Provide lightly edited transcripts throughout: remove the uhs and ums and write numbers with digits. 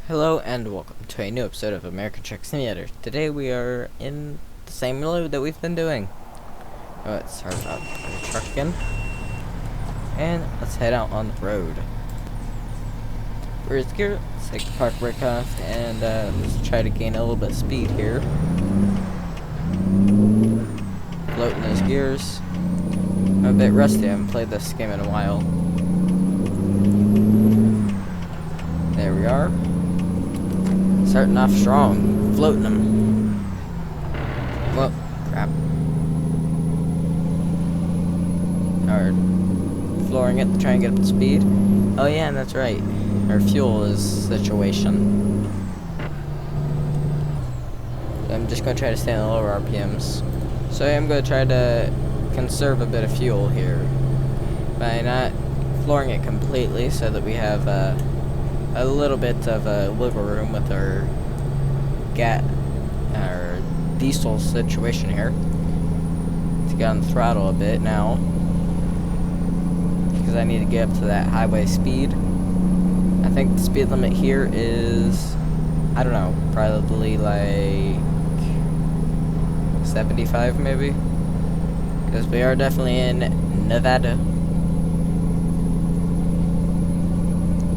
Hello and welcome to a new episode of American Truck Simulator. Today we are in the same load that we've been doing. Let's start up the truck again. And let's head out on the road. Where's the gear? Let's take the park brake off and let's try to gain a little bit of speed here. Floating those gears. I'm a bit rusty, I haven't played this game in a while. There we are. Starting off strong, floating them. Whoa, crap. Or flooring it to try and get up to speed. Oh yeah, that's right. Our fuel is situation. I'm just gonna try to stay on the lower RPMs. So I am gonna try to conserve a bit of fuel here by not flooring it completely, so that we have a little bit of a wiggle room with our diesel situation here. To get on the throttle a bit now, because I need to get up to that highway speed. I think the speed limit here is, I don't know, probably like 75 maybe, because we are definitely in Nevada.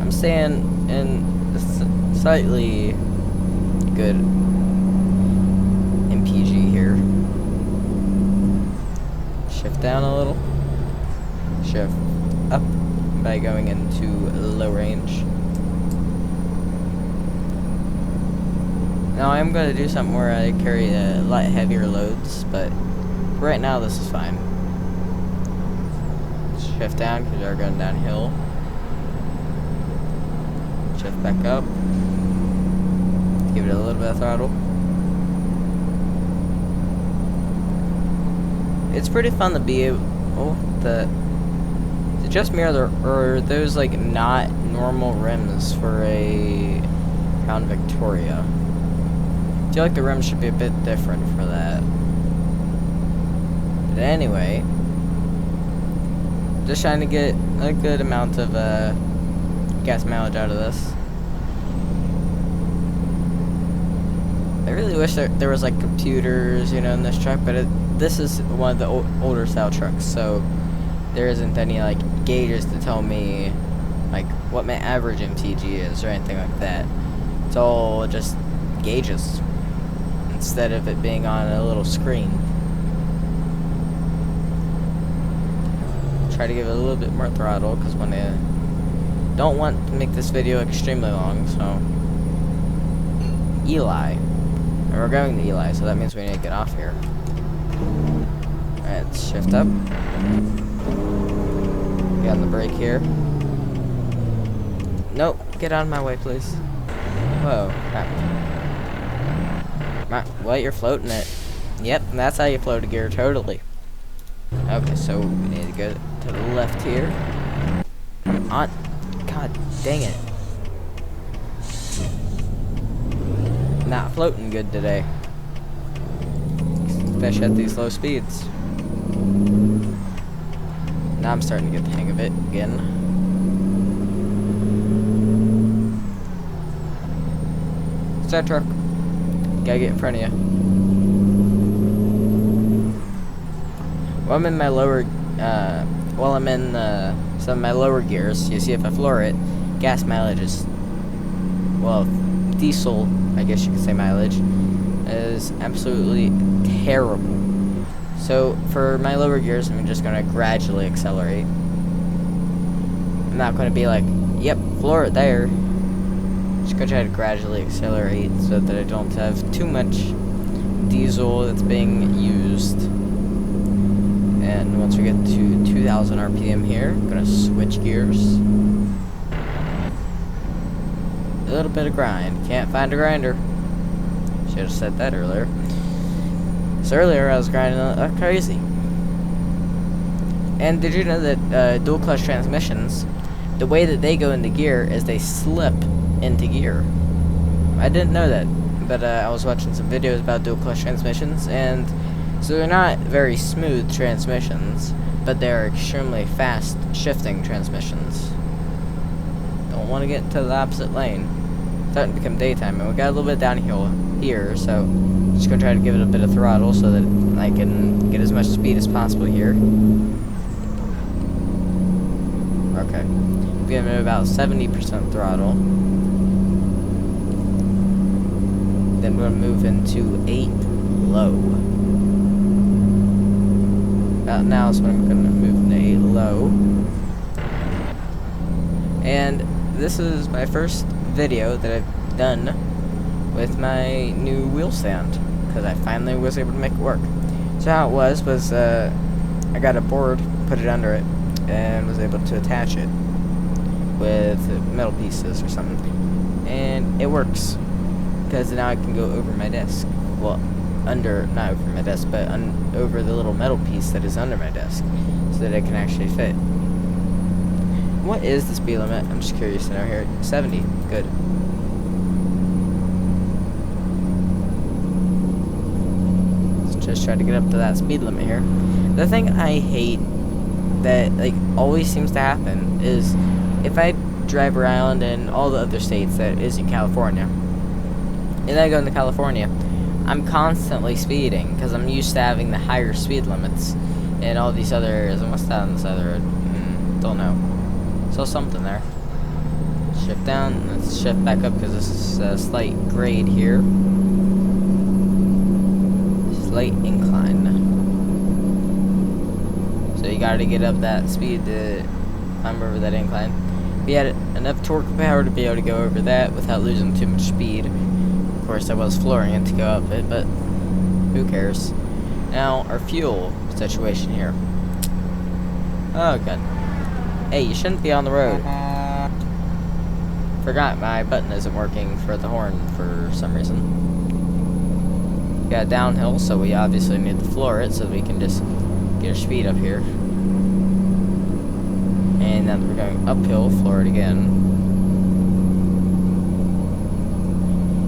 I'm staying in slightly good MPG here. Shift down a little. Shift up by going into low range. Now I'm going to do something where I carry a lot heavier loads, but right now this is fine. Shift down because we are going downhill. Shift back up. Give it a little bit of throttle. It's pretty fun to be able to just mirror or those like not normal rims for a Crown Victoria. I feel like the rims should be a bit different for that. But anyway, just trying to get a good amount of gas mileage out of this. I really wish there was like computers, you know, in this truck, but this is one of the older style trucks, so there isn't any like gauges to tell me like what my average MTG is or anything like that. It's all just gauges instead of it being on a little screen. Try to give it a little bit more throttle because when I don't want to make this video extremely long, so Eli. And we're going to Eli, so that means we need to get off here. Alright, let's shift up. Get on the brake here. Nope, get out of my way, please. Whoa, crap. What, you're floating it. Yep, that's how you float a gear, totally. Okay, so we need to go to the left here. Come on. God dang it. Not floating good today. Especially at these low speeds. Now I'm starting to get the hang of it again. Start truck. Gotta get in front of you. While I'm in my lower, some of my lower gears, you see if I floor it, gas mileage is, well, diesel, I guess you could say mileage, is absolutely terrible. So for my lower gears, I'm just going to gradually accelerate. I'm not going to be like, yep, floor it there. I'm just going to try to gradually accelerate so that I don't have too much diesel that's being used. And once we get to 2,000 RPM here, I'm going to switch gears. A little bit of grind. Can't find a grinder. Should have said that earlier. So earlier I was grinding like crazy. And did you know that dual clutch transmissions, the way that they go into gear is they slip into gear? I didn't know that, but I was watching some videos about dual clutch transmissions, and so they're not very smooth transmissions, but they're extremely fast shifting transmissions. Don't want to get into the opposite lane. starting to become daytime, and we got a little bit downhill here, so just gonna try to give it a bit of throttle so that I can get as much speed as possible here. Okay, giving it about 70% throttle. Then we're gonna move into a low. About now is when I'm gonna move into a low. And this is my first video that I've done with my new wheel stand, because I finally was able to make it work. So how it was I got a board, put it under it, and was able to attach it with metal pieces or something. And it works, because now I can go over my desk. Well, not over my desk, but over the little metal piece that is under my desk, so that it can actually fit. What is the speed limit? I'm just curious to know here. 70. Good. Let's just try to get up to that speed limit here. The thing I hate that like always seems to happen is if I drive around in all the other states that isn't California, and then I go into California, I'm constantly speeding because I'm used to having the higher speed limits in all these other areas. And what's that on this other road? Don't know. So something there. Shift down. Let's shift back up because this is a slight grade here. Slight incline. So you gotta get up that speed to climb over that incline. We had enough torque power to be able to go over that without losing too much speed. Of course, I was flooring it to go up it, but who cares? Now, our fuel situation here. Oh, God. Hey, you shouldn't be on the road. Forgot my button isn't working for the horn for some reason. We got downhill, so we obviously need to floor it so we can just get our speed up here. And then we're going uphill, floor it again.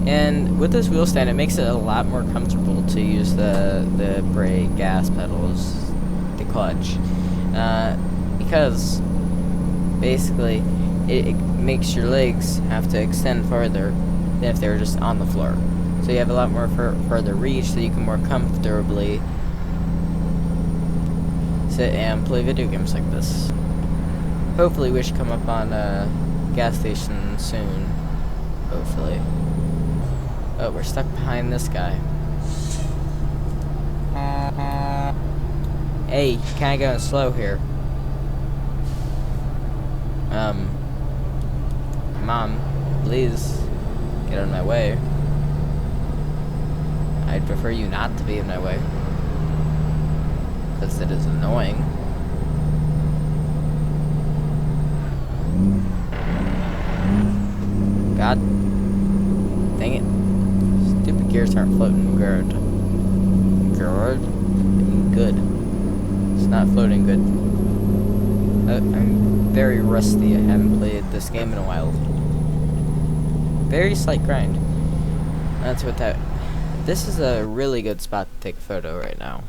And with this wheel stand, it makes it a lot more comfortable to use the brake, gas pedals, the clutch. Because basically it makes your legs have to extend further than if they were just on the floor. So you have a lot more further reach, so you can more comfortably sit and play video games like this. Hopefully we should come up on a gas station soon. Hopefully. Oh, we're stuck behind this guy. Hey, kinda going slow here. Mom, please get out of my way. I'd prefer you not to be in my way, because it is annoying. God dang it. Stupid gears aren't floating good. Good. It's not floating good. I'm very rusty. I haven't played this game in a while. Very slight grind. That's what that... This is a really good spot to take a photo right now.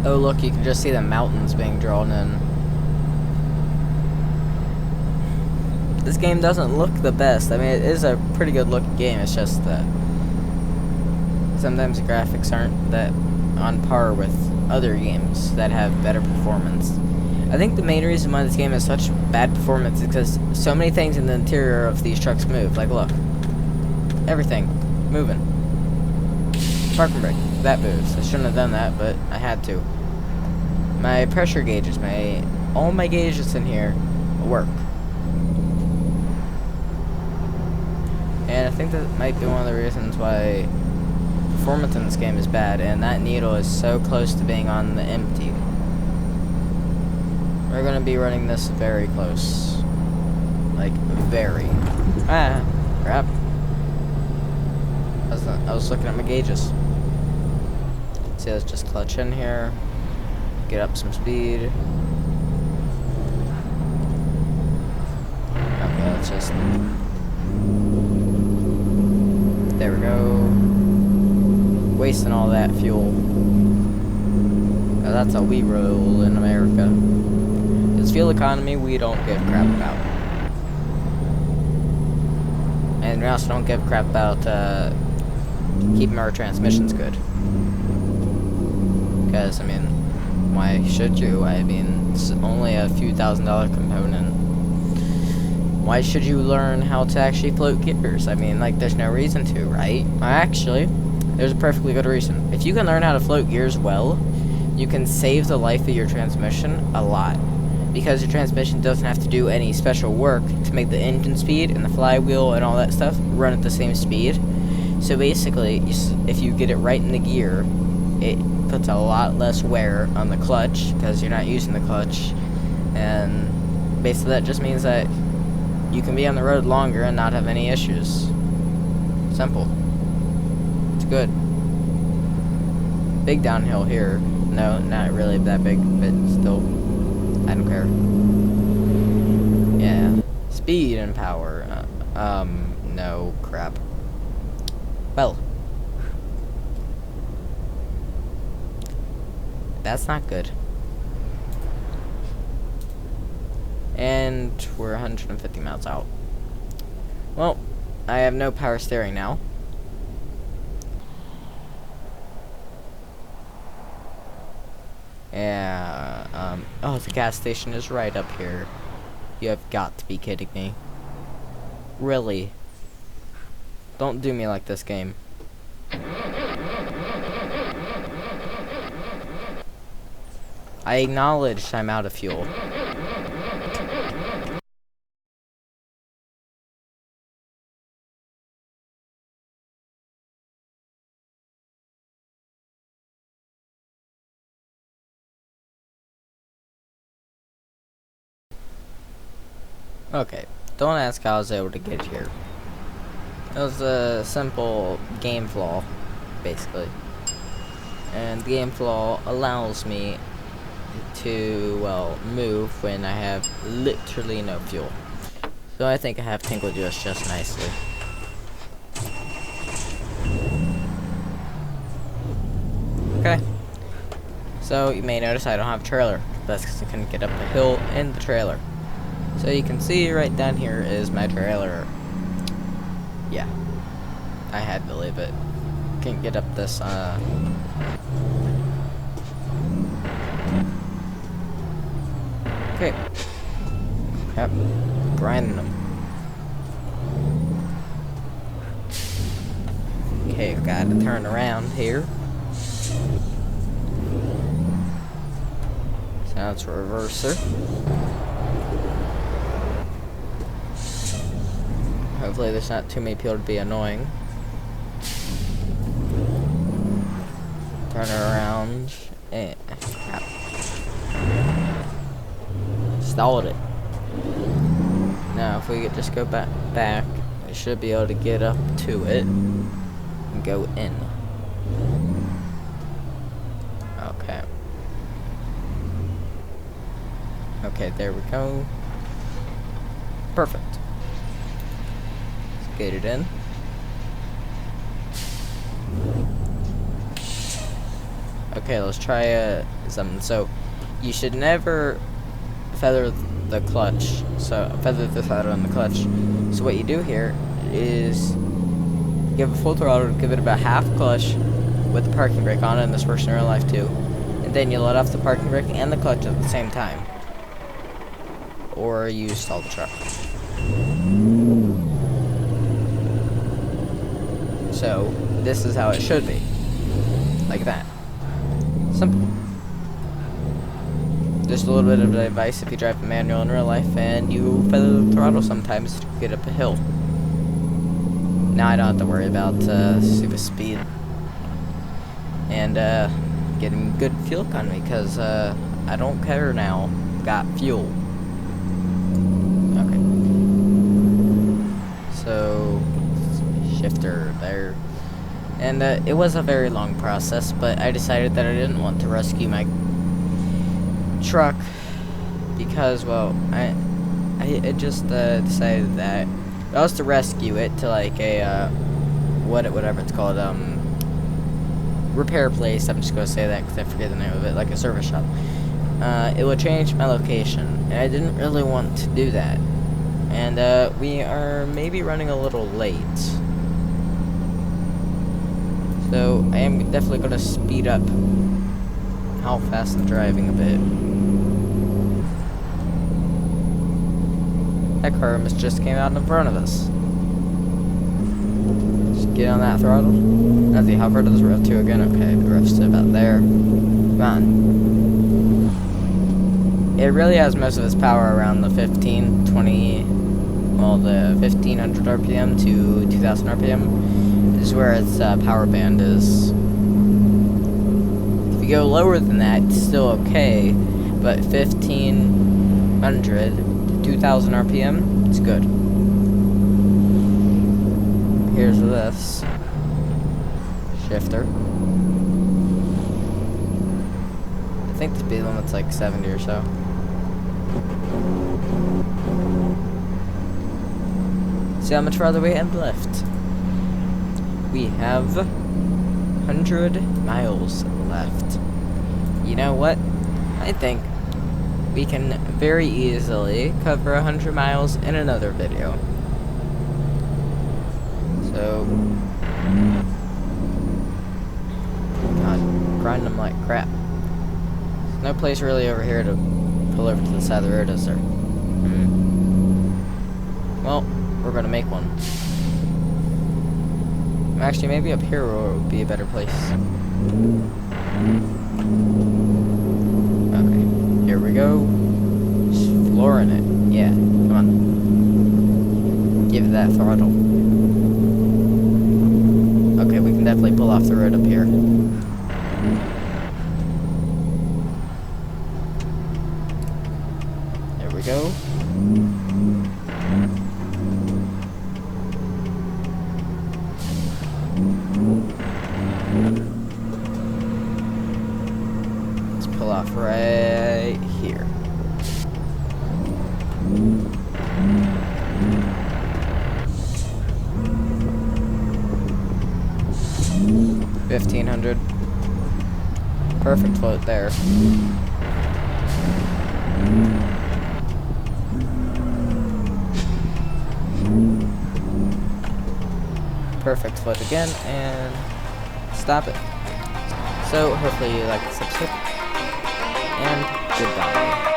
Oh look, you can just see the mountains being drawn in. This game doesn't look the best. I mean, it is a pretty good looking game. It's just that sometimes the graphics aren't that on par with other games that have better performance. I think the main reason why this game has such bad performance is because so many things in the interior of these trucks move. Like, look. Everything. Moving. Parking brake. That moves. I shouldn't have done that, but I had to. My pressure gauges, all my gauges in here work. And I think that might be one of the reasons why performance in this game is bad, and that needle is so close to being on the empty. We're gonna be running this very close. Like, very. Ah, crap. I was looking at my gauges. See, let's just clutch in here. Get up some speed. Okay, let's just... There we go. Wasting all that fuel. Now that's how we roll in America. It's fuel economy we don't give crap about. And we also don't give crap about keeping our transmissions good. Because, I mean, why should you? I mean, it's only a few $1,000 component. Why should you learn how to actually float gears? I mean, like, there's no reason to, right? Actually, there's a perfectly good reason. If you can learn how to float gears well, you can save the life of your transmission a lot. Because your transmission doesn't have to do any special work to make the engine speed and the flywheel and all that stuff run at the same speed. So basically, if you get it right in the gear, it puts a lot less wear on the clutch because you're not using the clutch. And basically that just means that you can be on the road longer and not have any issues. Simple. It's good. Big downhill here. No, not really that big, but still, I don't care. Yeah. Speed and power. No crap. Well. That's not good. And we're 150 miles out. Well, I have no power steering now. Yeah, oh, the gas station is right up here. You have got to be kidding me. Really? Don't do me like this, game. I acknowledge I'm out of fuel. Okay, don't ask how I was able to get here. It was a simple game flaw, basically. And the game flaw allows me to, well, move when I have literally no fuel. So I think I have Tinkle Juice just nicely. Okay. So you may notice I don't have a trailer. That's because I couldn't get up the hill in the trailer. So you can see right down here is my trailer. Yeah. I had to leave it. Can't get up this, Okay. Yep. Grinding them. Okay, gotta turn around here. So now it's a reverser. Hopefully there's not too many people to be annoying. Turn it around. And crap. Stalled it. Now if we could just go back, we should be able to get up to it and go in. Okay. Okay, there we go. Perfect. Let's get it in. Okay, let's try something. So, you should never feather the clutch. So, feather the throttle on the clutch. So what you do here is give a full throttle, give it about half clutch with the parking brake on it, and this works in real life too. And then you let off the parking brake and the clutch at the same time. Or you stall the truck. So, this is how it should be. Like that. Simple. Just a little bit of advice if you drive a manual in real life and you feather the throttle sometimes to get up a hill. Now I don't have to worry about super speed and getting good fuel economy because I don't care now. Got fuel. Okay. So shifter there. And it was a very long process, but I decided that I didn't want to rescue my truck because, well, I just decided that I was to rescue it to like a whatever it's called, repair place. I'm just gonna say that because I forget the name of it, like a service shop. It would change my location And I didn't really want to do that. And we are maybe running a little late. So I am definitely going to speed up how fast I'm driving a bit. That car just came out in front of us. Just get on that throttle. Now see, how far does the rev to again? Okay, the rev's to about there. Come on. It really has most of its power around the 15, 20, well, the 1500 RPM to 2000 RPM is where its power band is. If you go lower than that, it's still okay, but 1500 to 2000 RPM, it's good. Here's this shifter. I think the speed limit's like 70 or so. See how much farther we have left. We have 100 miles left. You know what? I think we can very easily cover 100 miles in another video. So, God, grinding them like crap. There's no place really over here to pull over to the side of the road, is there? Well, we're gonna make one. Actually, maybe up here would be a better place. Okay, here we go. Just flooring it. Yeah, come on. Give it that throttle. Okay, we can definitely pull off the road up here. There we go. Let's pull off right here. $1,500. Perfect float there. Perfect float again, and stop it. So hopefully you like this episode, and goodbye.